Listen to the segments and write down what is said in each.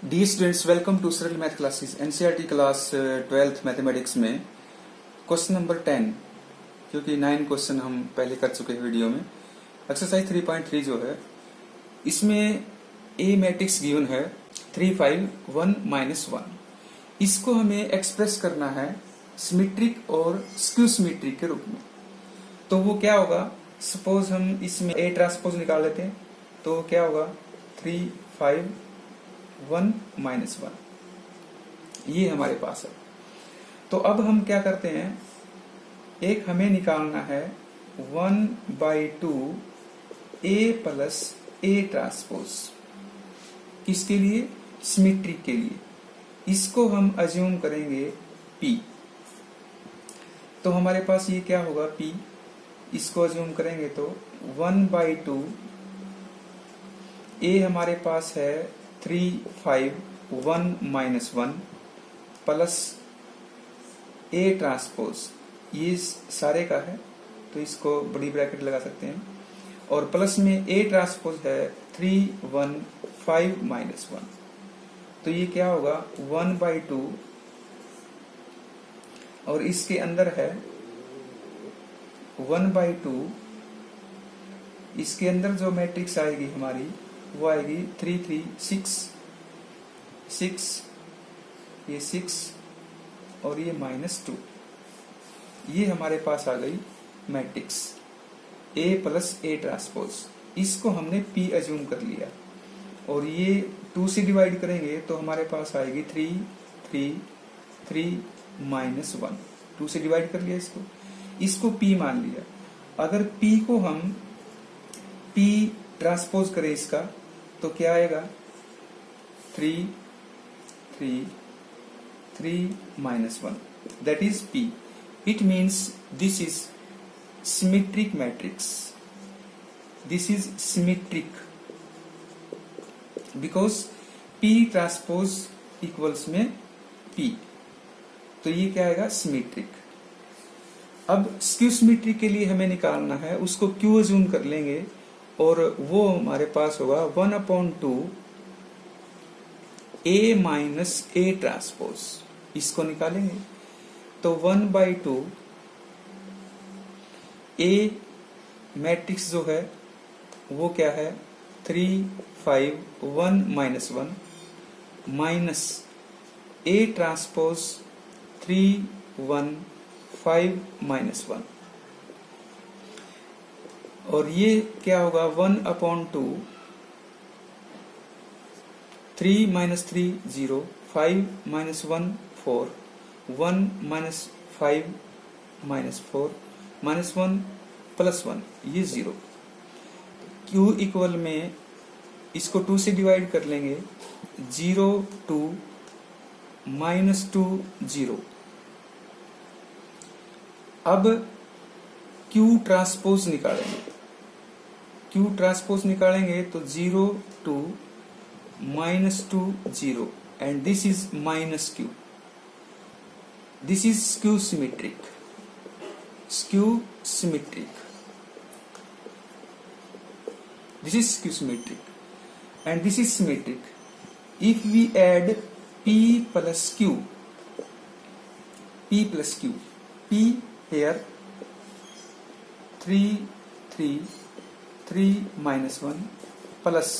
D students, welcome to सरल math classes. NCERT class 12th mathematics में question number 10, क्योंकि 9 question हम पहले कर चुके हैं वीडियो में। एक्सरसाइज 3.3 जो है, इसमें ए मैट्रिक्स गिवन है 3 5 1 -1। इसको हमें एक्सप्रेस करना है सिमेट्रिक और स्क्यू सिमेट्रिक के रूप में। तो वो क्या होगा, सपोज हम इसमें ए ट्रांसपोज निकाल लेते हैं, तो क्या होगा 3 5 1 -1, ये हमारे पास है। तो अब हम क्या करते हैं, एक हमें निकालना है 1/2 a प्लस a ट्रांसपोज। किसके लिए? सिमेट्रिक के लिए। इसको हम अज्यूम करेंगे p। तो हमारे पास ये क्या होगा p, इसको अज्यूम करेंगे तो 1/2 a हमारे पास है 3 5 1 -1 प्लस a ट्रांसपोज, ये सारे का है तो इसको बड़ी ब्रैकेट लगा सकते हैं, और प्लस में a ट्रांसपोज है 3 1 5 -1। तो ये क्या होगा 1/2, और इसके अंदर है 1/2। इसके अंदर जो मैट्रिक्स आएगी हमारी, वो आएगी 3 3 6 6, ये 6 और ये -2। ये हमारे पास आ गई matrix A plus A transpose. इसको हमने P अज्यूम कर लिया, और ये 2 से डिवाइड करेंगे तो हमारे पास आएगी 3 3 3 -1। 2 से डिवाइड कर लिया इसको P मान लिया। अगर P को हम P ट्रांसपोज करें इसका, तो क्या आएगा 3 3 3 -1, that is P. It means this is symmetric matrix. This is symmetric because P transpose equals में P, तो ये क्या आएगा सिमेट्रिक। अब स्क्यू सिमेट्रिक के लिए हमें निकालना है, उसको Q अज्यूम कर लेंगे, और वो हमारे पास होगा 1/2 A माइनस A ट्रांसपोज। इसको निकालेंगे तो 1/2 A मैट्रिक्स जो है वो क्या है 3 5 1 -1 माइनस A ट्रांसपोज 3 1 5 -1, और ये क्या होगा 1/2 3 -3 0 5 -1 4 1 -5 -4 -1 +1, ये 0। Q इक्वल में इसको 2 से डिवाइड कर लेंगे, 0 2 -2 0। अब Q ट्रांसपोज निकालेंगे। Q ट्रांसपोज निकालेंगे तो 0 2 -2 0, and this is -Q. This is skew symmetric. Skew symmetric. This is skew symmetric, and this is symmetric. If we add P plus Q, P plus Q, P here 3 3 3 -1 plus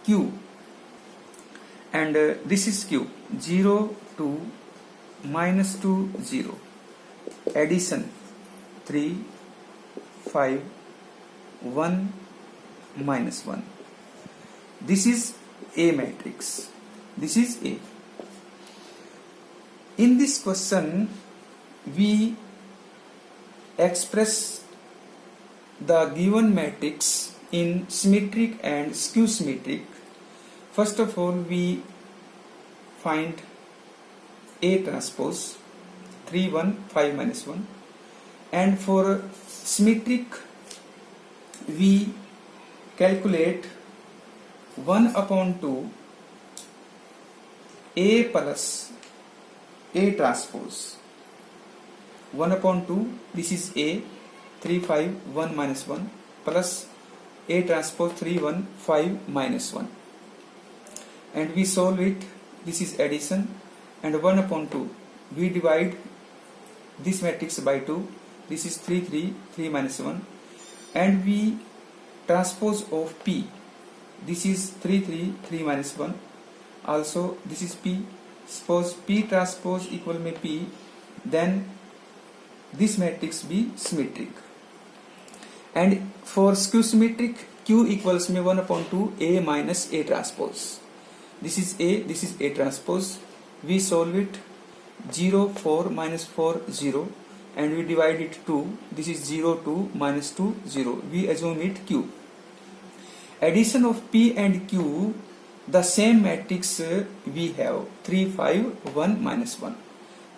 Q, and this is Q 0 2 -2 0, addition 3 5 1 -1. This is A matrix. This is A. In this question we express the given matrix in symmetric and skew symmetric. First of all, we find A transpose 3 1 5 -1, and for symmetric we calculate 1/2 A plus A transpose 1/2, this is A 3 5 1 -1 plus A transpose 3 1 5 -1. and we solve it. This is addition, and 1 upon 2. We divide this matrix by 2. This is 3, 3, 3 minus 1, and we transpose of P. This is 3, 3, 3 minus 1. Also, this is P. Suppose P transpose equal में P, then this matrix be symmetric. And for skew symmetric, Q equals में 1 upon 2 A minus A transpose. This is A, this is A transpose. We solve it. 0, 4, minus 4, 0, and we divide it 2. This is 0, 2, minus 2, 0. We assume it Q. Addition of P and Q, the same matrix we have 3, 5, 1, minus 1.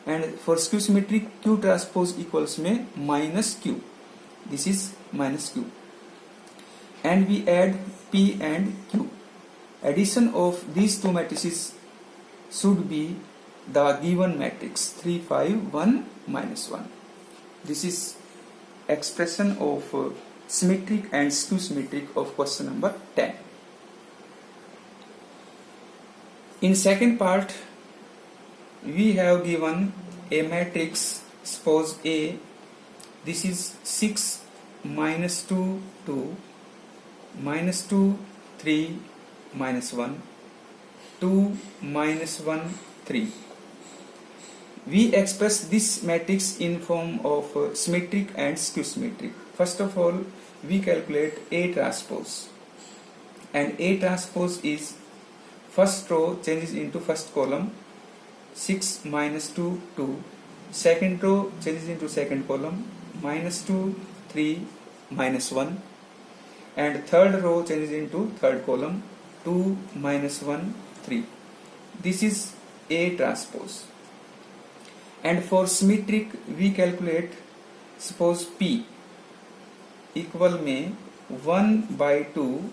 And for skew symmetric, Q transpose equals में minus Q. This is minus Q. And we add P and Q. Addition of these two matrices should be the given matrix 3, 5, 1, minus 1. This is expression of symmetric and skew symmetric of question number 10. In second part, we have given a matrix, suppose A. This is 6, minus 2, 2, minus 2, 3, minus 1, 2, minus 1, 3. We express this matrix in form of symmetric and skew symmetric. First of all, we calculate A transpose, and A transpose is first row changes into first column, 6 minus 2, 2. Second row changes into second column, minus 2, 3, minus 1. And third row changes into third column, 2, minus 1, 3. This is A transpose. And for symmetric, we calculate, suppose P equal में 1 by 2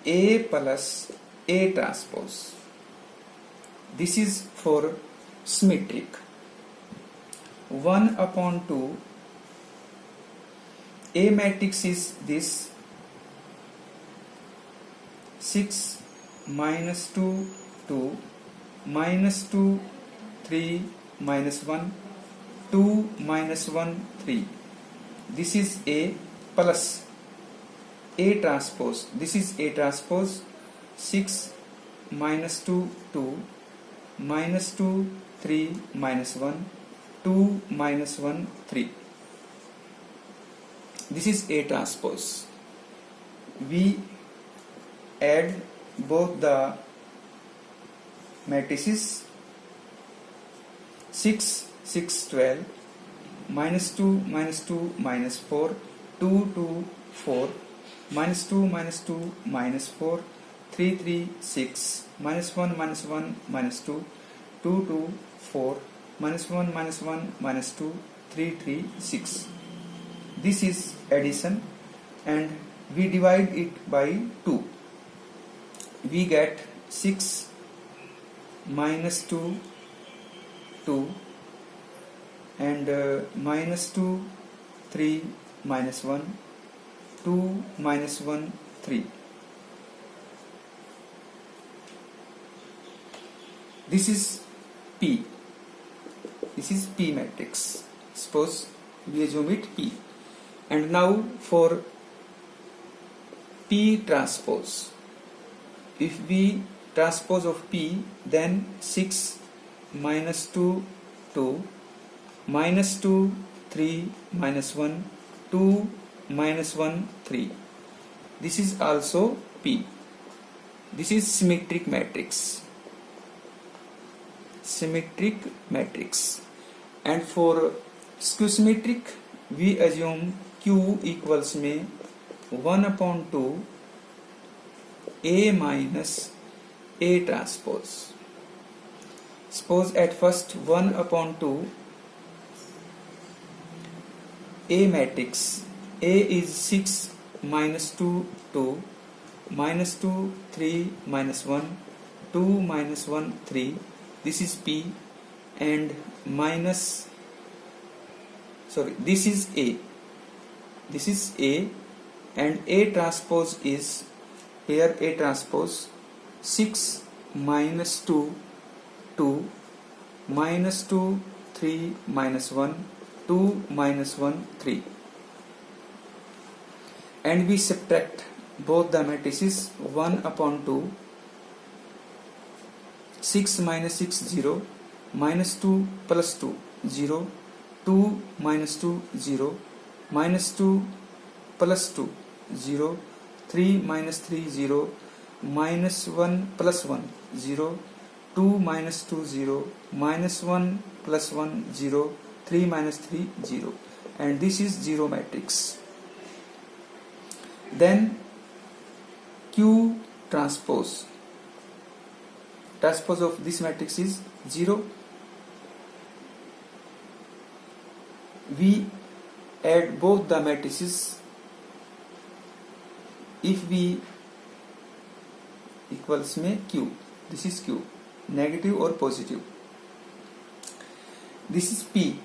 A plus A transpose. This is for symmetric. 1 upon 2. A matrix is this 6, minus 2, 2, minus 2, 3, minus 1, 2, minus 1, 3. This is A plus A transpose. This is A transpose 6, minus 2, 2, minus 2, 3, minus 1, 2, minus 1, 3. This is A transpose. We add both the matrices. 6, 6, 12, minus 2, minus 2, minus 4, 2, 2, 4, minus 2, minus 2, minus 4, 3, 3, 6, minus 1, minus 1, minus 2, 2, 2, 4, minus 1, minus 1, minus 2, 3, 3, 6. This is addition, and we divide it by 2. We get 6, minus 2, 2, and minus 2, 3, minus 1, 2, minus 1, 3. This is P. This is P matrix. Suppose we assume it P. And now for P transpose. If we transpose of P, then 6, minus 2, 2, minus 2, 3, minus 1, 2, minus 1, 3. This is also P. This is symmetric matrix. Symmetric matrix. And for skew symmetric, we assume Q equals में 1 upon 2 A minus A transpose. Suppose at first 1 upon 2 A matrix. A is 6, minus 2, 2, minus 2, 3, minus 1, 2, minus 1, 3. This is P, and minus, sorry, this is A. This is A, and A transpose is, here A transpose 6 minus 2 2 minus 2 3 minus 1 2 minus 1 3, and we subtract both the matrices 1 upon 2, 6 minus 6 0, minus 2 plus 2 0, 2 minus 2 0, minus 2 plus 2 0, 3 minus 3 0, minus 1 plus 1 0, 2 minus 2 0, minus 1 plus 1 0, 3 minus 3 0, and this is zero matrix. Then Q transpose of this matrix is 0. We add both the matrices. If we equals में Q, this is Q, negative or positive. This is P,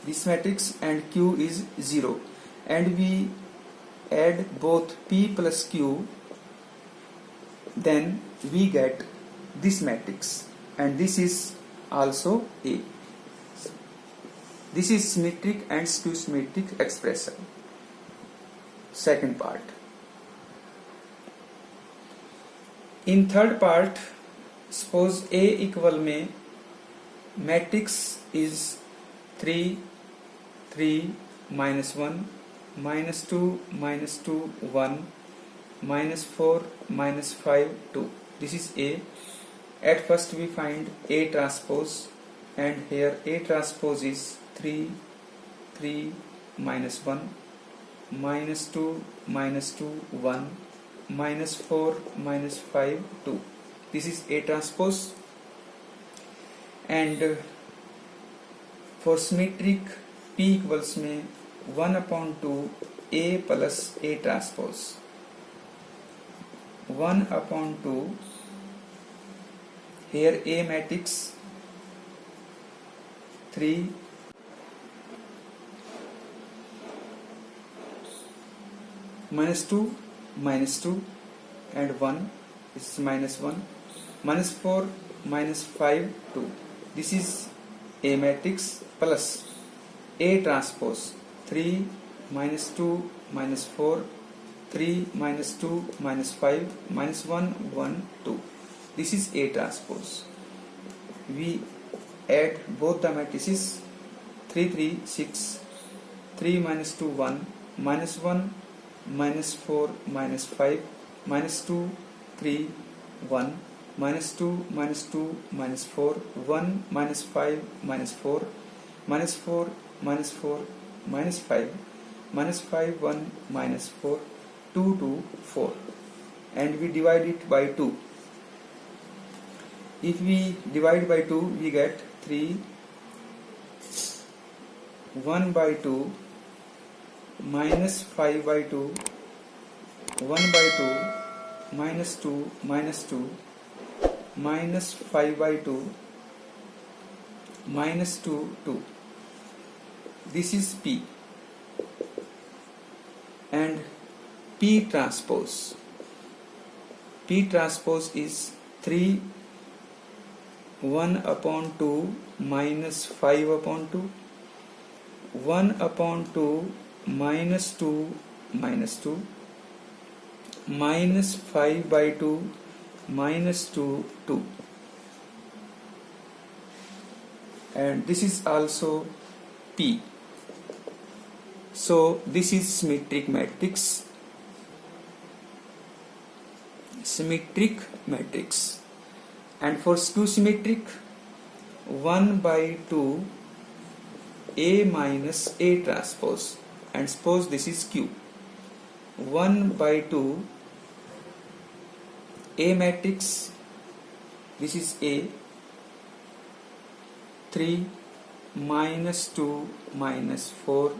this matrix, and Q is 0, and we add both P plus Q, then we get this matrix, and this is also A. This is symmetric and skew symmetric expression. Second part. In third part, suppose A equal में matrix is 3 3 minus 1 minus 2 minus 2 1 minus 4 minus 5 2. This is A. At first we find A transpose, and here A transpose is 3 3 minus 1 minus 2 minus 2 1 minus 4 minus 5 2. This is A transpose, and for symmetric P equals में 1 upon 2 A plus A transpose, 1 upon 2, here A matrix 3 minus 2 minus 2 and 1, this is minus 1, minus 4 minus 5 2. This is A matrix plus A transpose 3 minus 2 minus 4 3 minus 2 minus 5 minus 1 1 2. This is A transpose. We add both the matrices 3 3 6, 3 minus 2 1, minus 1 minus 4 minus 5 minus 2 3 1, minus 2 minus 2 minus 4 1 minus 5 minus 4 minus 4 minus 4 minus 5 minus 5 1 minus 4 2 2 4, and we divide it by 2. If we divide by 2, we get 3 1 by 2 minus 5 by 2 1 by 2 minus 2 minus 2 minus 5 by 2 minus 2 2. This is P, and P transpose is 3 1 upon 2 minus 5 upon 2, 1 upon 2 minus 2 minus 2 minus 5 by 2 minus 2 2, and this is also P. So this is symmetric matrix. And for skew symmetric, 1 by 2 A minus A transpose, and suppose this is Q. 1 by 2 A matrix, this is A, 3 minus 2 minus 4,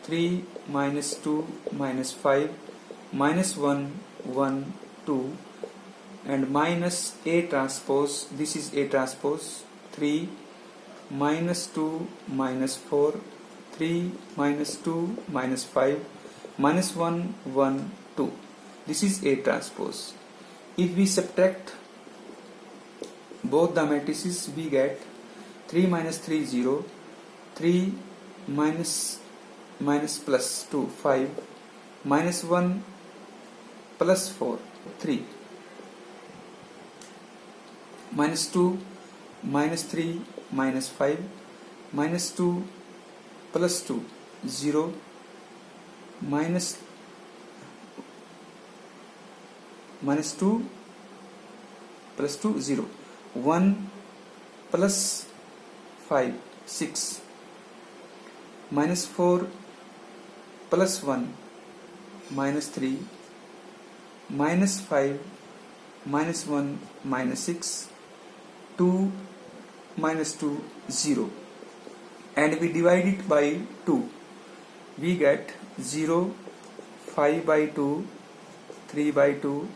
3 minus 2 minus 5 minus 1 1 2, and minus A transpose, this is A transpose, 3 minus 2 minus 4, 3 minus 2 minus 5 minus 1, 1, 2. This is A transpose. If we subtract both the matrices, we get 3 minus 3, 0, 3 minus plus 2, 5, minus 1 plus 4, 3, minus 2, minus 3, minus 5, minus 2 plus 2, 0, minus 2 plus 2, 0, 1 plus 5, 6, minus 4 plus 1, minus 3, minus 5, minus 1, minus 6, 2, minus 2, 0. And we divide it by 2. We get 0, 5 by 2, 3 by 2,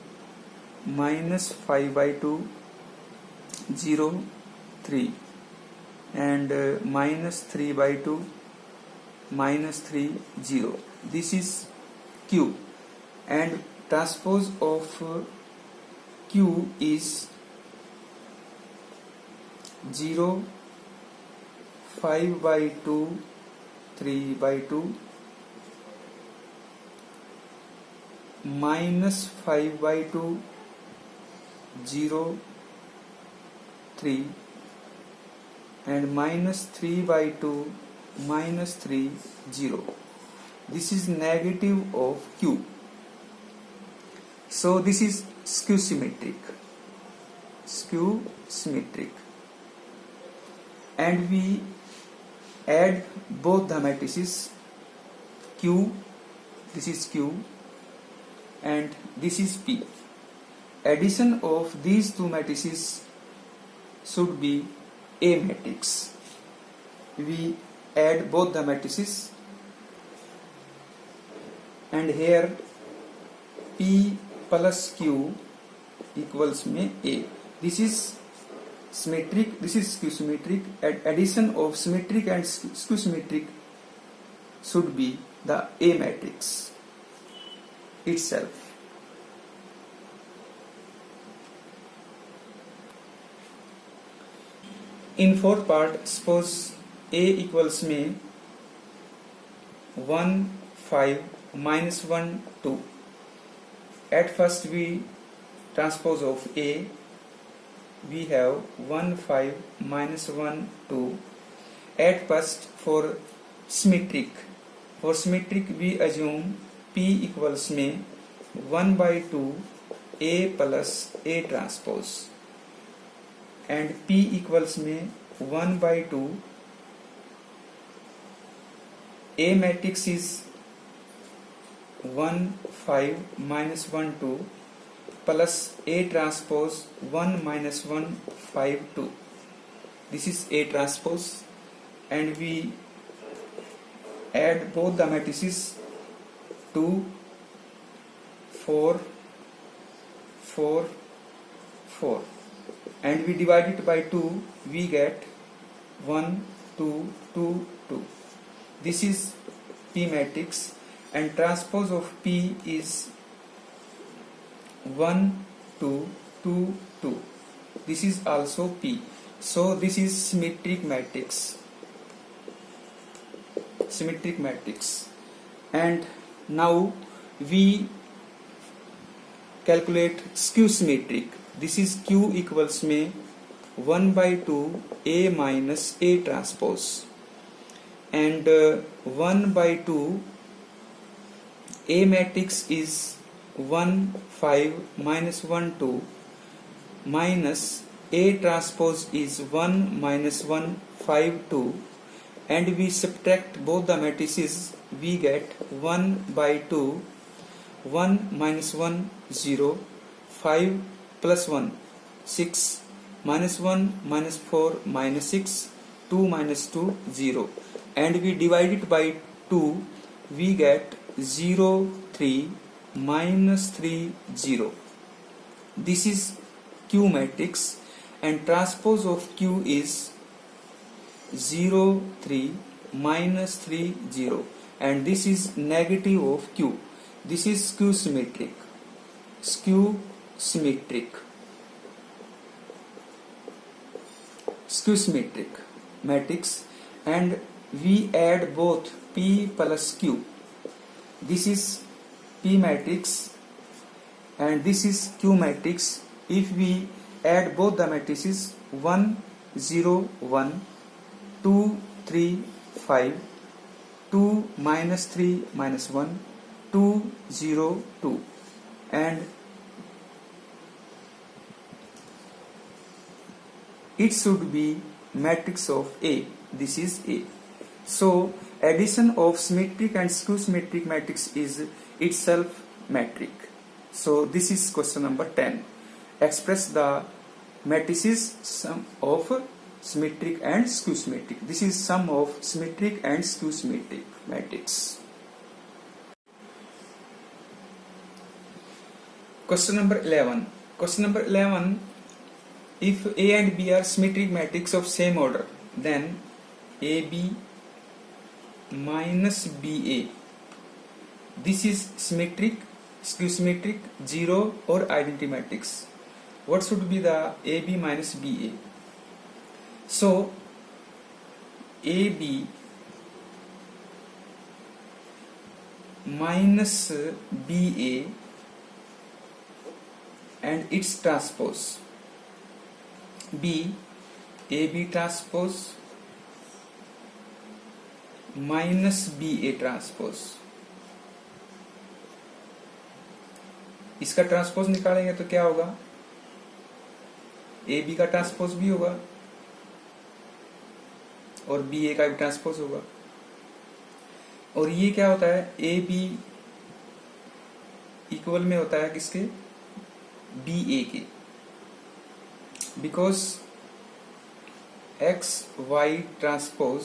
minus 5 by 2, 0, 3, and minus 3 by 2, minus 3, 0. This is Q, and transpose of Q is 0, 5 by 2, 3 by 2, minus 5 by 2, 0, 3, and minus 3 by 2, minus 3, 0. This is negative of Q. So this is skew symmetric. And we add both the matrices Q, this is Q, and this is P. Addition of these two matrices should be A matrix. We add both the matrices, and here P plus Q equals में A. This is symmetric, this is skew symmetric. Addition of symmetric and skew symmetric should be the A matrix itself. In fourth part, suppose A equals में 1, 5, minus 1, 2. At first we transpose of A. We have 1, 5, minus 1, 2. At first for symmetric we assume P equals में 1 by 2 A plus A transpose, and P equals में 1 by 2 A matrix is 1, 5, minus 1, 2 plus A transpose 1, minus 1, 5, 2. This is A transpose, and we add both the matrices 2, 4, 4, 4, and we divide it by 2. We get 1, 2, 2, 2. This is P matrix, and transpose of P is 1, 2, 2, 2. This is also P. So this is symmetric matrix. And now we calculate skew symmetric. This is Q equals में 1 by 2 A minus A transpose, and 1 by 2 A matrix is 1, 5, minus 1, 2, minus A transpose is 1, minus 1, 5, 2, and we subtract both the matrices. We get 1 by 2, 1 minus 1, 0, 5 plus 1, 6, minus 1, minus 4, minus 6, 2 minus 2, 0, and we divide it by 2. We get 0, 3, minus 3, 0. This is Q matrix, and transpose of Q is 0, 3, minus 3, 0. and this is negative of Q. This is skew symmetric. Skew symmetric. Skew symmetric matrix, and we add both P plus Q. This is P matrix and this is Q matrix. If we add both the matrices 1 0 1 2 3 5 2 minus 3 minus 1 2 0 2 and it should be matrix of A. This is A. So addition of symmetric and skew symmetric matrix is itself metric. So this is question number 10. Express the matrices sum of symmetric and skew symmetric. This is sum of symmetric and skew symmetric matrix. Question number 11. Question number 11. If A and B are symmetric matrix of same order, then AB minus BA. This is symmetric, skew symmetric, zero or identity matrix. What should be the AB minus BA? So AB minus BA and its transpose B, AB transpose minus BA transpose. इसका transpose निकालेंगे तो क्या होगा? A B का transpose भी होगा और B ए का भी ट्रांसपोज होगा. और ये क्या होता है? ए बी इक्वल में होता है किसके? बी ए के. Because X Y transpose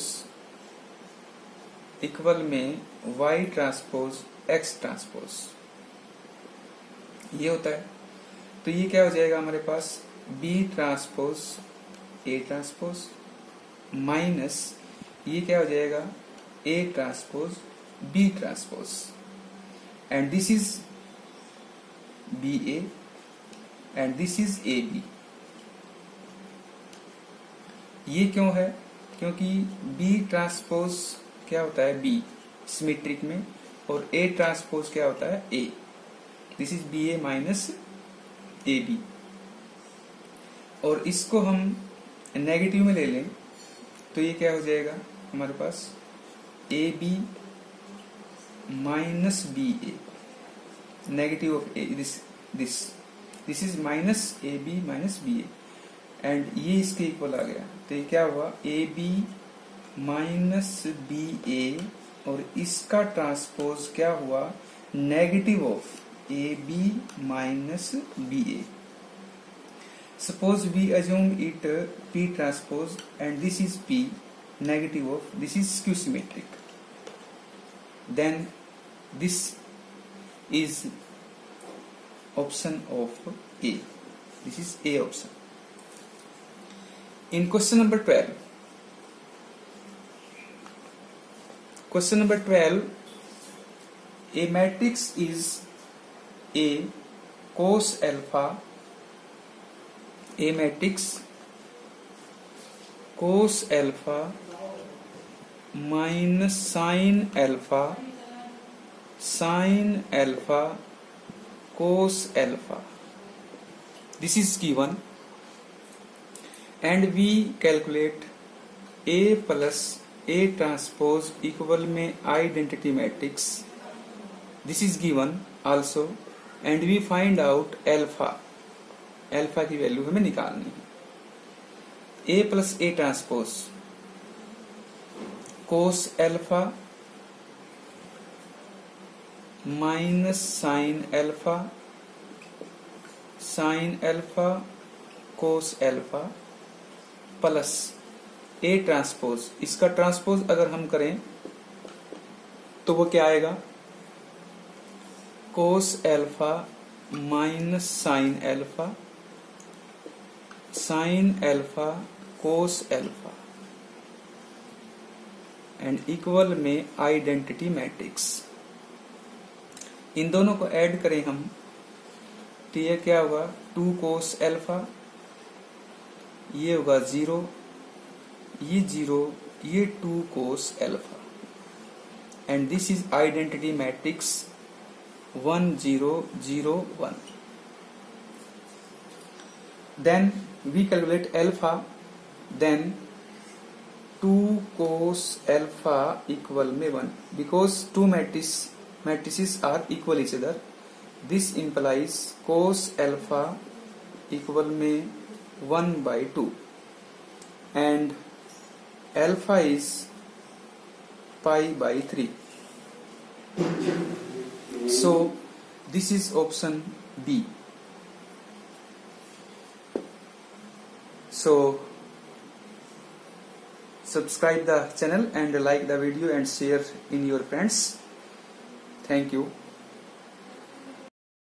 equal में वाई ट्रांसपोज एक्स ट्रांसपोज ये होता है. तो ये क्या हो जाएगा हमारे पास? B transpose A transpose minus ये क्या हो जाएगा? A transpose B transpose and this is B A and this is A B. ये क्यों है? क्योंकि बी ट्रांसपोज क्या होता है? बी सिमेट्रिक में, और ए ट्रांसपोज क्या होता है? A. This is B A minus A B. और इसको हम नेगेटिव में ले लें तो ये क्या हो जाएगा हमारे पास? A B minus B A. Negative of A this is minus A B minus B A and ये इसके इक्वल आ गया. तो ये क्या हुआ? A B minus B A और इसका ट्रांसपोज क्या हुआ? Negative of A B minus B A. Suppose we assume it P transpose and this is P negative of this is skew symmetric. Then this is option of A. This is A option. In question number 12. Question number 12. A matrix is A cos alpha. A matrix cos alpha minus sin alpha cos alpha. This is given and we calculate A plus A transpose equal में identity matrix. This is given also and we find out alpha. Alpha की value हमें निकालनी है. A plus A transpose cos alpha minus sine alpha cos alpha plus A transpose. इसका transpose अगर हम करें तो वो क्या आएगा? Cos alpha minus sine alpha cos alpha and equal में आइडेंटिटी मैट्रिक्स। इन दोनों को ऐड करें हम तो ये क्या होगा 2 cos अल्फा, ये होगा 0, ये 0, ये 2 cos alpha and this is identity matrix 1 0 0 1। Then we calculate alpha, then 2 cos alpha equal में 1 because two matrices are equal each other. This implies cos alpha equal में 1/2 and alpha is pi/3. So this is option B. So subscribe the channel and like the video and share in your friends. Thank you.